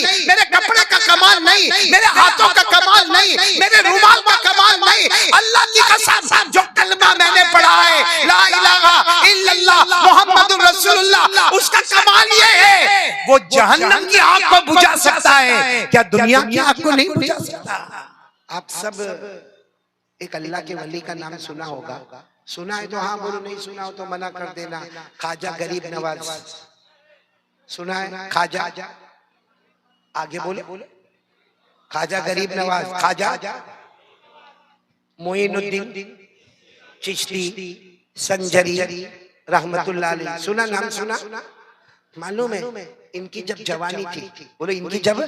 नहीं, मेरे कपड़े का कमाल नहीं, मेरे हाथों का कमाल नहीं, मेरे रुमाल का कमाल नहीं, अल्लाह की कसम जो कलमा मैंने पढ़ा है ला इलाहा इल्लल्लाह मुहम्मदुर रसूलुल्लाह, उसका कमाल ये है वो जहन्नम की आग को बुझा सकता है, क्या दुनिया की आग को नहीं बुझा सकता। आप सब एक अल्लाह के वली का नाम सुना होगा, सुना है तो हाँ बोलो, नहीं सुना हो तो मना कर देना। ख्वाजा गरीब नवाज सुना है? ख्वाजा आगे बोले, ख्वाजा गरीब नवाज, ख्वाजा मोइनुद्दीन चिश्ती संजरी रहमतुल्लाह अलैह, सुना नाम सुना? मालूम है इनकी जब जवानी थी, बोलो इनकी जब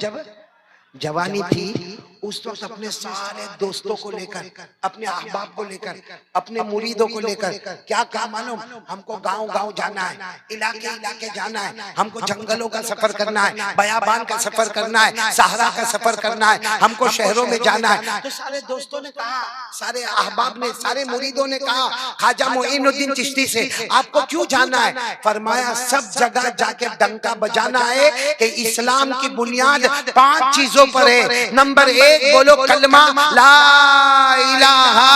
जवानी थी उस वक्त अपने सारे दोस्तों को लेकर, अपने अहबाब को लेकर, अपने मुरीदों को लेकर क्या कहा मालूम? हमको गांव गांव जाना है, इलाके इलाके जाना है, हमको जंगलों का सफर करना है, बयाबान का सफर करना है, सहारा का सफर करना है, हमको शहरों में जाना है। तो सारे दोस्तों ने कहा, सारे अहबाब ने, सारे मुरीदों ने कहा ख्वाजा मोइनुद्दीन चिश्ती से आपको क्यों जाना है? फरमाया सब जगह जाके डंका बजाना है कि इस्लाम की बुनियाद 5 चीजों पर है। नंबर 1 बोलो कलमा ला इलाहा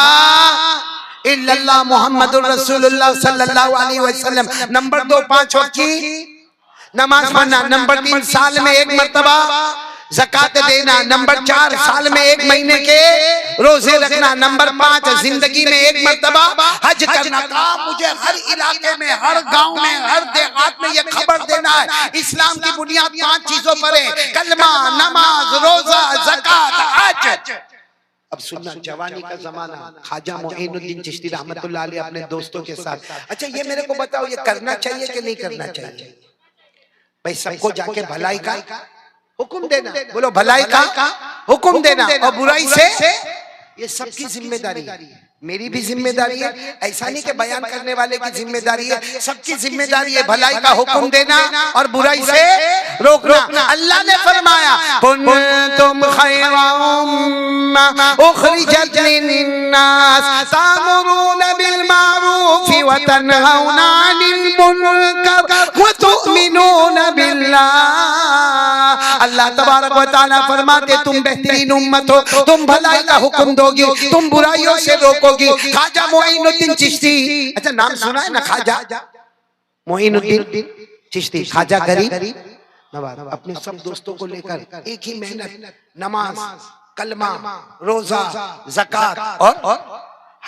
इल्लल्लाह मुहम्मदुर रसूलुल्लाह सल्लल्लाहु अलैहि वसल्लम। नंबर 2 5 वक्त की नमाज पढ़ना। नंबर 3 साल में 1 मर्तबा ज़कात देना। नंबर 4 साल में 1 महीने के रोजे रखना। नंबर 5 जिंदगी में 1 मर्तबा हज करना। कहा मुझे हर इलाके में, हर गांव में, हर देहात में ये खबर देना है इस्लाम की बुनियाद 5 चीजों पर है, कलमा, नमाज, रोजा, ज़कात, हज। अब सुनना, जवानी का जमाना, ख्वाजा मोइनुद्दीन चिश्ती रहमतुल्लाह अलैह अपने दोस्तों के साथ। अच्छा ये मेरे को बताओ, ये करना चाहिए कि नहीं करना चाहिए? भाई सबको जाके भलाई का हुक्म देना, बोलो भलाई का हुक्म देना और बुराई से, ये सबकी जिम्मेदारी है, मेरी भी जिम्मेदारी है। ऐसा नहीं कि बयान करने वाले की जिम्मेदारी है, सबकी जिम्मेदारी है भलाई का हुक्म देना और बुराई से रोकना। अल्लाह ने फरमाया कुंतुम खैरा उम्मा उखरिजत लिन्नास तामुरूना बिल मारूफ व तनहौना अनिल मुनकर व तुमिनूना बिल्लाह। अल्लाह तबारक व तआला फरमाते तुम बेहतरीन उम्मत हो, तुम भलाई का हुक्म दोगी, तुम बुराइयों से रोकोगी। ख्वाजा मोइनुद्दीन चिश्ती, अच्छा नाम सुना है ना ख्वाजा मोइनुद्दीन चिश्ती, ख्वाजा गरीब नवाज, अपने सब दोस्तों को लेकर एक ही मेहनत, नमाज, कलमा, रोजा, ज़कात और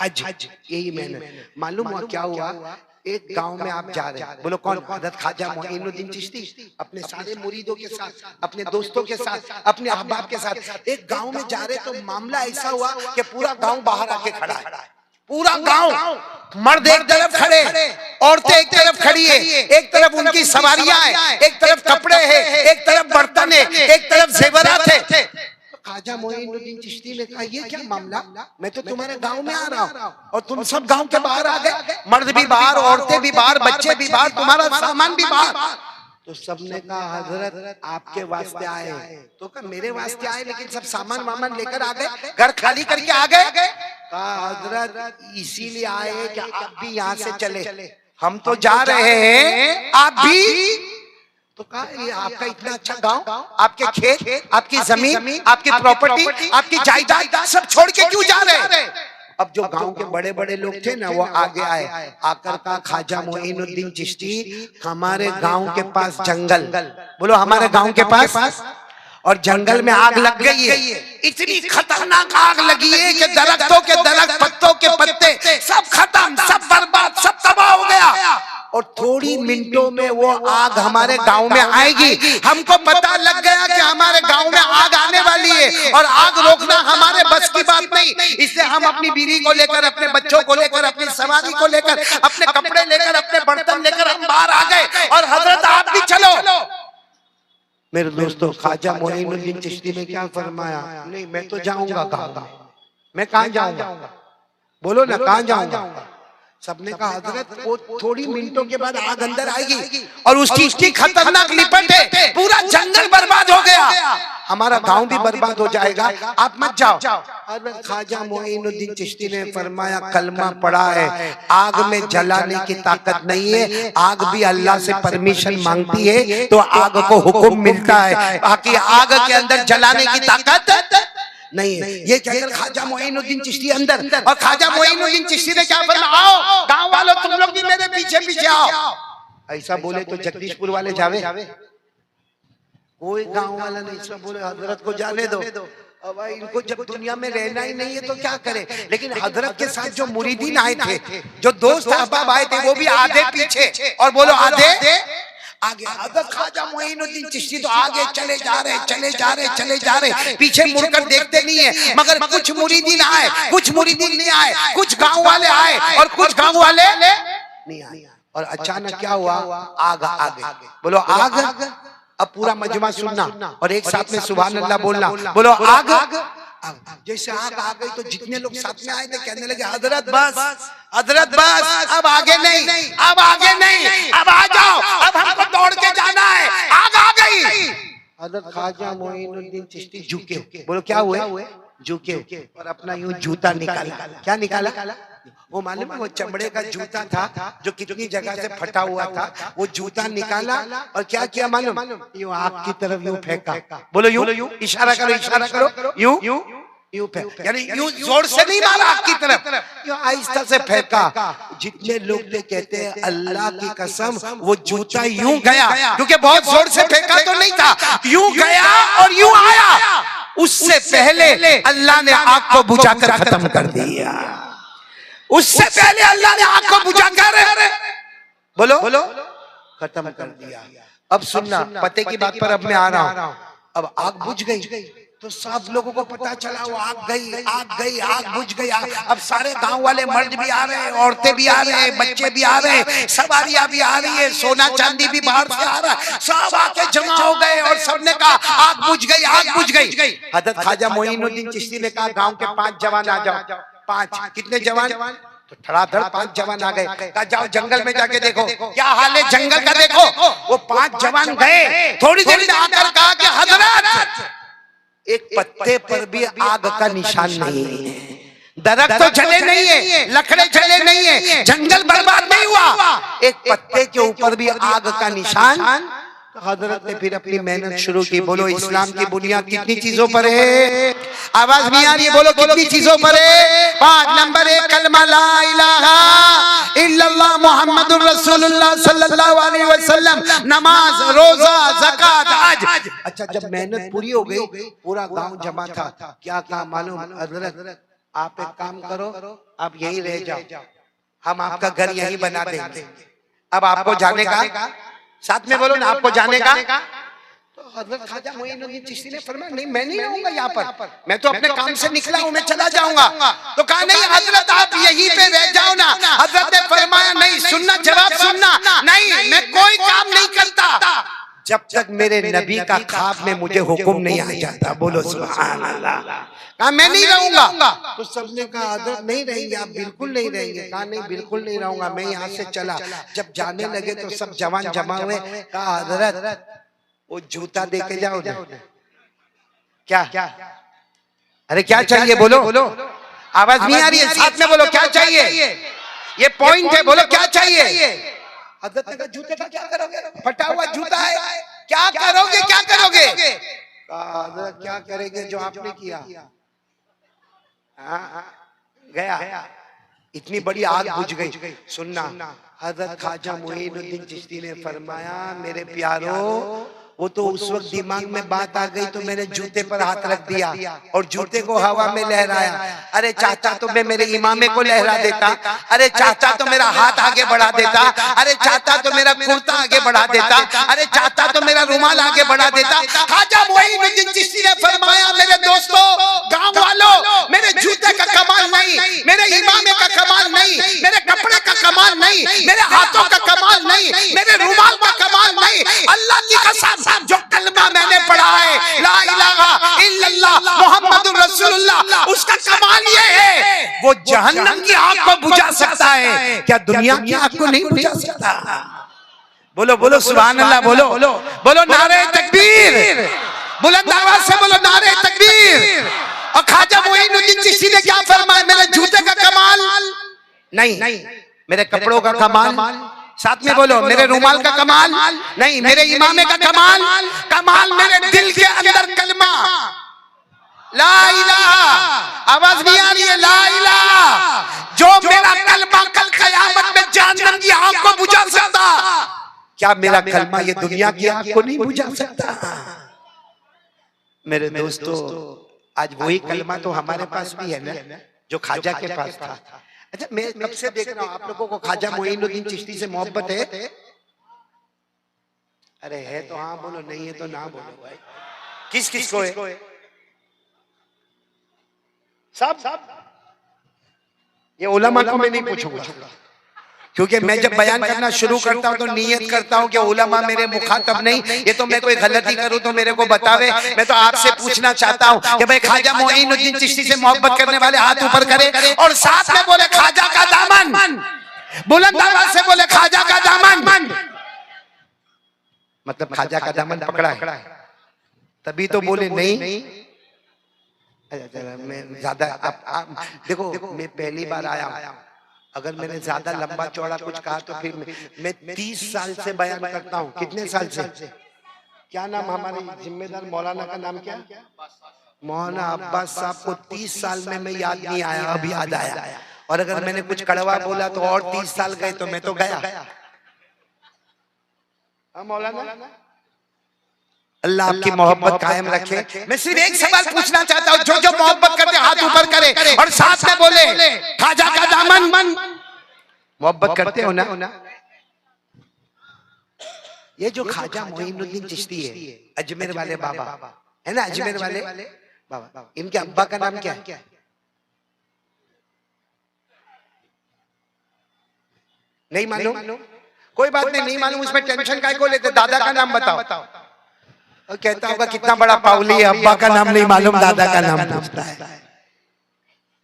हज, यही मेहनत। मालूम हुआ क्या हुआ? एक गांव में आप जा रहे हैं, बोलो कौन? हज़रत ख्वाजा मोइनुद्दीन चिश्ती अपने सारे मुरीदों के साथ, अपने दोस्तों के साथ, अपने अहबाब के साथ एक गांव में जा रहे, तो मामला ऐसा हुआ कि पूरा गांव बाहर आके खड़ा है। पूरा गांव, मर्द एक तरफ खड़े, औरतें एक तरफ खड़ी है, एक तरफ उनकी सवारियां हैं, एक तरफ कपड़े हैं, एक तरफ बर्तन है, एक तरफ जेवरात है। ख्वाजा मोइनुद्दीन चिश्ती ने कहा ये क्या मामला? मैं तो तुम्हारे गांव में आ रहा हूँ और तुम सब गांव के बाहर आ गए, मर्द भी बाहर, औरतें भी बाहर, बच्चे भी बाहर, तुम्हारा सामान भी बाहर। तो सबने कहा हजरत आपके वास्ते आए। तो कहा मेरे वास्ते आए लेकिन सब सामान वामान लेकर आ गए, घर खाली करके आ गए। कहा हजरत इसीलिए आए कि आप भी यहाँ से चले, हम तो जा रहे हैं, आप भी। तो कहा ये आपका इतना अच्छा गांव, आपके खेत, आपकी जमीन, आपकी प्रॉपर्टी, आपकी जायदाद सब छोड़ के क्यों जा रहे? अब जो गांव के बड़े बड़े लोग थे ना वो आगे आए, आकर कहा ख्वाजा मोइनुद्दीन चिश्ती हमारे गांव के पास जंगल, बोलो हमारे गांव के पास, और जंगल में आग लग गई है, इतनी खतरनाक आग लगी है कि दरख्तों के दरख्त, पत्तों के पत्ते सब खत्म, सब बर्बाद, सब तबाह हो गया। और थोड़ी मिनटों में वो आग हमारे गांव में आएगी। हमको पता लग गया कि हमारे गांव में आग आने वाली है और आग रोकना हमारे बस की बात नहीं। इसलिए हम अपनी बीवी को लेकर, अपने बच्चों को लेकर, अपनी सवारी को लेकर, अपने कपड़े लेकर, अपने बर्तन लेकर हम बाहर आ गए और हजरत आप भी चलो। मेरे दोस्तों ख्वाजा मोइनुद्दीन चिश्ती ने क्या फरमाया? नहीं मैं तो जाऊंगा गाँव में। मैं कहाँ जाऊंगा? बोलो ना कहाँ जाऊंगा? सबने कहा हजरत वो थोड़ी मिनटों के बाद आग अंदर आएगी और उसकी खतरनाक लिपट है, पूरा जंगल बर्बाद हो गया। हमारा गांव भी बर्बाद हो जाएगा, आप मत जाओ। हज़रत ख्वाजा मोइनुद्दीन चिश्ती ने फरमाया कलमा पढ़ा है, आग में जलाने की ताकत नहीं है, आग भी अल्लाह से परमिशन मांगती है तो आग को हुक्म मिलता है, बाकी आग के अंदर जलाने की ताकत नहीं है। ये कहकर ख्वाजा मोइनुद्दीन चिश्ती अंदर, और ख्वाजा मोइनुद्दीन चिश्ती ने क्या फरमाया, आओ गांव वालों तुम लोग भी मेरे पीछे पीछे आओ। ऐसा बोले तो जगदीशपुर वाले जावे, कोई गांव वाला नहीं, सब बोले हजरत को जाने दो। अब भाई इनको जब दुनिया में रहना ही नहीं है तो क्या करे। लेकिन हजरत के साथ जो मुरीदीन आए थे, जो दोस्त अहबाब आए थे, वो भी आधे पीछे और बोलो आधे आगे। हजरत ख्वाजा मोइनुद्दीन चिश्ती तो आगे चले जा रहे, चले जा रहे, चले जा रहे, पीछे मुड़कर देखते नहीं है। मगर कुछ मुरीदीन आए, कुछ मुरीदीन नहीं आए, कुछ गांव वाले आए और कुछ गांव वाले नहीं आए। और अचानक क्या हुआ, आग आ गई। बोलो आग। अब पूरा मजमा सुनना और एक साथ में सुभान अल्लाह बोलना। बोलो आग। जैसे आग आ गई तो जितने लोग साथ में आए थे कहने लगे हजरत बस, हजरत बस, अब आगे नहीं, अब आगे नहीं, अब आ जाओ, अब हमको दौड़ के जाना है, आग आ गई। हजरत ख्वाजा मोइनुद्दीन चिश्ती झुके। बोलो क्या हुए, झुके और अपना यूं जूता निकाला। क्या निकाला, वो मालूम है वो चमड़े का जूता था जो कितनी जगह से फटा हुआ था, वो जूता निकाला और क्या किया मालूम, यूं आग की तरफ यूं फेंका। बोलो यूं, इशारा करो, इशारा करो, यूं यूं फेंक, यानी यूं जोर से नहीं मारा आग की तरफ, यूं आहिस्ता से फेंका। जितने लोग थे कहते हैं अल्लाह की कसम वो जूता यूं गया, क्योंकि बहुत जोर से फेंका तो नहीं था, यूं गया और यूं आया। उससे पहले अल्लाह ने आग को बुझाकर खत्म कर दिया। उससे पहले अल्लाह ने आग को बुझाकर बोलो खत्म कर दिया। अब सुनना, पते की बात पर अब मैं आ रहा हूं। अब आग बुझ गई तो सब लोगों को पता चला वो आग गई, आग गई, आग बुझ गई। अब सारे गांव वाले मर्द भी आ रहे हैं, औरतें भी आ रहे हैं, बच्चे भी आ रहे हैं, सवारियां भी आ रही है, सोना चांदी भी बाहर से आ रहा है, सब आके जमा हो गए और सबने कहा आग बुझ गई, आग बुझ गई। हज़रत ख्वाजा मोइनुद्दीन चिश्ती ने कहा गांव के 5 जवान आ जाओ। 5 कितने जवान, तो धड़ाधड़ 5 जवान आ गए। कहा जाओ जंगल में जाके देखो क्या हाल है जंगल का, देखो। वो 5 जवान गए, थोड़ी देर में आकर कहा कि हजरत एक पत्ते पर भी आग का निशान नहीं है, दरख्त तो जले नहीं है, लकड़े जले नहीं है, जंगल बर्बाद नहीं हुआ, एक पत्ते के ऊपर भी आग का निशान। हजरत ने फिर अपनी मेहनत शुरू की। बोलो इस्लाम की बुनियाद कितनी चीजों पर है, आवाज नहीं आ रही है, बोलो कितनी चीजों पर है। 5 नंबर 1 कलमा ला इलाहा इल्लल्लाह मुहम्मदुर रसूलुल्लाह सल्लल्लाहु अलैहि वसल्लम, नमाज, रोजा, ज़कात, हज। अच्छा जब मेहनत पूरी हो गई, पूरा गांव जमा था, क्या कहा मालूम, हजरत आप एक काम करो, आप यहीं रह जाओ, हम आपका घर यहीं बना देंगे। अब आपको जाने का, साथ में बोलो ना, आपको जाने का। तो हज़रत ख्वाजा मोइनुद्दीन चिश्ती ने फरमाया नहीं मैं नहीं रहूंगा यहाँ पर, मैं तो अपने काम से निकला हूँ, मैं चला जाऊंगा। तो कहा नहीं हजरत आप यहीं पे रह जाओ ना। हजरत ने फरमाया नहीं, सुनना, जवाब सुनना, नहीं मैं कोई काम नहीं करता जब तक मेरे नबी का ख्वाब में मुझे हुक्म नहीं आ जाता। बोलो सुभान अल्लाह। कहा मैं नहीं रहूंगा। तो सबने कहा हजरत नहीं रहेंगे, आप बिल्कुल नहीं रहेंगे। कहा नहीं बिल्कुल नहीं रहूंगा, मैं यहाँ से चला। जब जाने लगे तो सब जवान जमा हुए। कहा हजरत वो जूता दे के जाओ ना। क्या, अरे क्या चाहिए बोलो, आवाज नहीं आ रही है, साथ में बोलो क्या चाहिए, ये पॉइंट है, बोलो क्या चाहिए। हजरत ने कहा जूते का क्या करोगे, फटा हुआ जूता है, क्या करोगे, क्या करोगे। हजरत क्या करेंगे जो आपने किया। गया, इतनी बड़ी आग बुझ गई। सुनना, हजरत ख्वाजा मोइनुद्दीन चिश्ती ने फरमाया मेरे प्यारो, वो तो उस वक्त दिमाग में बात आ गई तो मैंने जूते पर हाथ रख दिया और जूते को हवा में लहराया। अरे चाचा तो मैं मेरे इमामे को लहरा देता, अरे चाचा तो मेरा हाथ आगे बढ़ा देता, अरे चाचा तो मेरा कुर्ता आगे बढ़ा देता, अरे चाचा तो मेरा रुमाल आगे बढ़ा देता। ख्वाजा मोइनुद्दीन चिश्ती ने फरमाया मेरे दोस्तों, गाँव वालों, मेरे जूते का कमाल नहीं, मेरे इमामे का कमाल नहीं, मेरे कपड़े का कमाल नहीं, मेरे हाथों का कमाल नहीं, मेरे रुमाल का कमाल नहीं, अल्लाह की कसम जो कलमा मैंने पढ़ा है ला इलाहा इल्लल्लाह मुहम्मदुर रसूलुल्लाह, उसका कमाल ये है वो जहन्नम की आग को बुझा सकता है, क्या दुनिया की आग को नहीं बुझा सकता। बोलो बोलो सुभान अल्लाह, बोलो बोलो नारे तकबीर। बुलंद आवाज से बोलो नारे तकबीर। और ख्वाजा मोइनुद्दीन चिश्ती ने क्या फरमाया, मेरे जूते का कमाल नहीं, मेरे कपड़ों का कमाल, साथ में बोलो मेरे रुमाल का कमाल नहीं, मेरे इमामे का कमाल, कमाल मेरे दिल के अंदर कलमा ला इलाहा, आवाज नहीं आ रही है, ला इलाहा, जो मेरा कलमा कल कयामत में जहन्नम की आग को बुझा सकता, क्या मेरा कलमा ये दुनिया की आग को नहीं बुझा सकता। मेरे दोस्तों, आज वही कलमा तो हमारे पास भी है ना, जो ख्वाजा के पास था। अच्छा, मैं कब से देख रहा हूं आप लोगों को ख्वाजा मोइनुद्दीन चिश्ती से मोहब्बत है? अरे है तो हाँ बोलो, नहीं है तो ना बोलो भाई। किस किस को है? सब ये उलमा को मैं नहीं पूछूंगा, क्योंकि मैं जब बयान करना शुरू करता हूं तो नियत करता हूं कि उलमा मेरे मुखातब नहीं, ये तो मैं कोई गलती करूं तो मेरे को बतावे। मैं तो आपसे पूछना चाहता हूं कि भाई ख्वाजा मोइनुद्दीन चिश्ती से मोहब्बत करने वाले हाथ ऊपर करें और साथ में बोले ख्वाजा का दामन, बुलंद आवाज से बोले ख्वाजा का दामन। मतलब ख्वाजा का दामन पकड़ा है, तभी तो बोले नहीं। मैं ज्यादा देखो, मैं पहली बार आया, अगर मैंने ज्यादा लंबा चौड़ा कुछ कहा तो फिर मैं 30 साल से बयान करता हूँ। कितने साल से? क्या नाम हमारे जिम्मेदार मौलाना का नाम क्या? मौलाना अब्बास साहब को 30 साल में मैं याद नहीं आया, अभी याद आया। और अगर मैंने कुछ कड़वा बोला तो और 30 साल गए तो मैं तो गया। मौलाना अल्लाह आपकी मोहब्बत कायम रखे। मैं सिर्फ एक सवाल पूछना चाहता हूँ, जो मोहब्बत करते हाथ ऊपर करे और साथ में बोले ख्वाजा का दामन। मोहब्बत करते हो ना? ये जो ख्वाजा मोइनुद्दीन चिश्ती है, अजमेर वाले बाबा है ना, अजमेर वाले बाबा, इनके अब्बा का नाम क्या है? नहीं मालूम? कोई बात नहीं मालूम, उसमें टेंशन काहे को लेते? दादा का नाम बताओ। और कहता होगा कितना बड़ा पावली है, अब्बा का नाम नहीं मालूम, दादा का नाम पूछता है।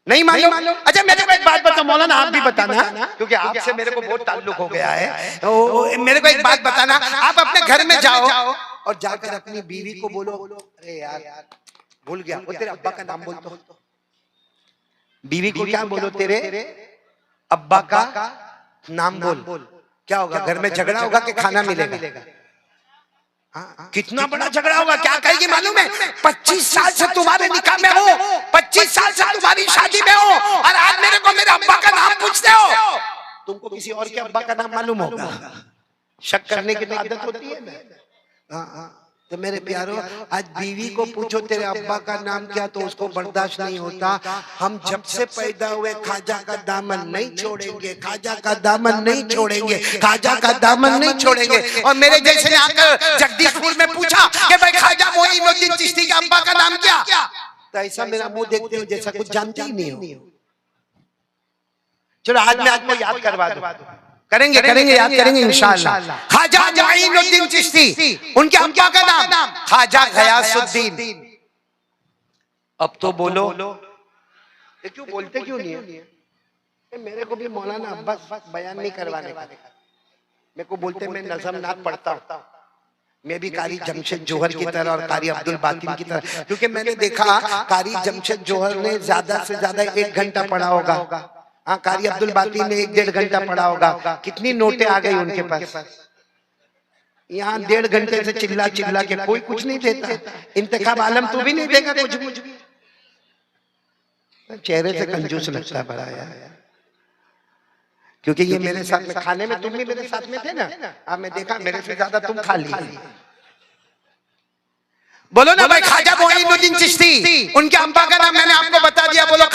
नहीं मालूम? अच्छा मेरे को एक बात बताओ मौलाना, आप भी बताना, क्योंकि आपसे मेरे को बहुत ताल्लुक हो गया है। तो मेरे को एक बात बताना, आप अपने घर में जाओ और जाकर अपनी बीवी को बोलो, अरे यार भूल गया, वो तेरे अब्बा का नाम बोल दो। बीवी को क्या बोलो? तेरे अब्बा का नाम बोल। क्या होगा? घर में झगड़ा होगा कि खाना मिलेगा? कितना बड़ा झगड़ा होगा। क्या कहेगी मालूम है? 25 साल से तुम्हारे निकाह में हो, 25 साल से तुम्हारी शादी में हो, और आज मेरे को मेरे अब्बा का नाम पूछते हो। तुमको किसी और के अब्बा का नाम मालूम होगा? शक करने की तो आदत होती है ना। तो मेरे प्यारो, आज बीवी को पूछो तेरे अब्बा का नाम क्या, तो उसको बर्दाश्त नहीं होता। हम जब से पैदा हुए ख्वाजा का दामन नहीं छोड़ेंगे, ख्वाजा का दामन नहीं छोड़ेंगे, ख्वाजा का दामन नहीं छोड़ेंगे। और मेरे जैसे ने आकर जगदीशपुर में पूछा कि भाई ख्वाजा मोइनुद्दीन चिश्ती के अब्बा का नाम क्या, तो ऐसा मेरा मुंह देखते हो जैसा कुछ जानते ही नहीं हो। चलो आज मैं आपको याद करवा दूं। करेंगे याद करेंगे इंशाअल्लाह। ख्वाजा मोइनुद्दीन चिश्ती, उनके अब्बा का नाम ख्वाजा गयासुद्दीन। अब तो बोलो, ये क्यों बोलते क्यों नहीं है? मेरे को भी मौलाना अब्बास बयान नहीं करवाने का, मेरे को बोलते मैं नज़म नात पढ़ता हूँ। मैं भी कारी जमशेद जोहर की तरह और कारी अब्दुल बातिन की तरह, क्योंकि मैंने देखा कारी जमशेद जोहर ने ज्यादा से ज्यादा 1 घंटा पढ़ा होगा, हाँ कारी अब्दुल बातिन ने 1-1.5 घंटा पढ़ा होगा। कितनी नोटें आ गई उनके पास। यहाँ 1.5 घंटे से चिल्ला के कोई कुछ नहीं देता। इंतखाब आलम तू भी नहीं देगा कुछ भी। चेहरे से कंजूस लगता है बड़ा यार, क्योंकि ये मेरे साथ में खाने में तुम भी मेरे साथ में थे ना। हाँ मैं देखा, मेरे से ज्यादा तुम खा लिए। बोलो ना भाई, ख्वाजा मोइनुद्दीन चिश्ती, उनके अब्बा का नाम मैंने आपको बता दिया। बोलो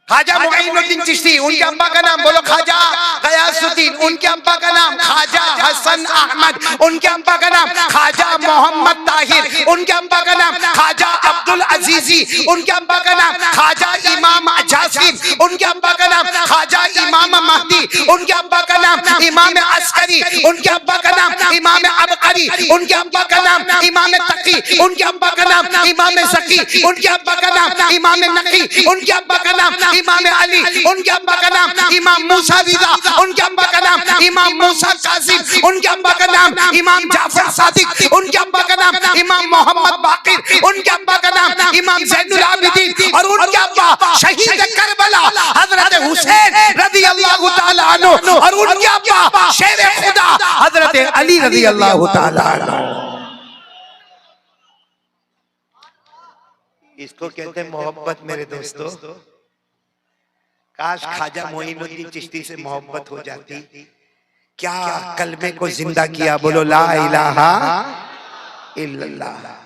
ख्वाजा मोइनुद्दीन चिश्ती, उनके अब्बा का नाम बोलो ख्वाजा गयासुद्दीन, उनके अब्बा का नाम ख्वाजा हसन अहमद, उनके अब्बा का नाम ख्वाजा मोहम्मद ताहिर, उनके अब्बा का नाम ख्वाजा अब्दुल अजीजी, उनके अब्बा का नाम ख्वाजा इमाम जासिम, उनके अब्बा का नाम ख्वाजा इमाम महदी, उनके अब्बा का नाम इमाम अस्करी, उनके अब्बा का नाम इमाम अबकरी, उनके अब्बा का नाम इमाम तकी, उनके अब्बा का नाम इमाम सकी, उनके अब्बा का नाम इमाम नकी, उनके अब्बा का नाम इमाम अली, उनके अब्बा का नाम इमाम मूसा रिजा, उनके अब्बा का नाम इमाम मूसा कासिम, उनके अब्बा का नाम इमाम जाफर सादिक, उनके अब्बा का नाम इमाम मोहम्मद बाकिर, उनके अब्बा का नाम इमाम ज़ैनुल आबिदीन और उनके अब्बा शहीद करबला हजरत हुसैन रज़ियल्लाहु ताला अन्हु और उनके अब्बा शेर खुदा हजरत अली रज़ियल्लाहु ताला अन्हु। इसको कहते हैं मोहब्बत मेरे दोस्तों। काश ख्वाजा मोइनुद्दीन चिश्ती से मोहब्बत हो जाती। क्या कलमे को जिंदा किया, बोलो ला इलाहा इल्लल्लाह।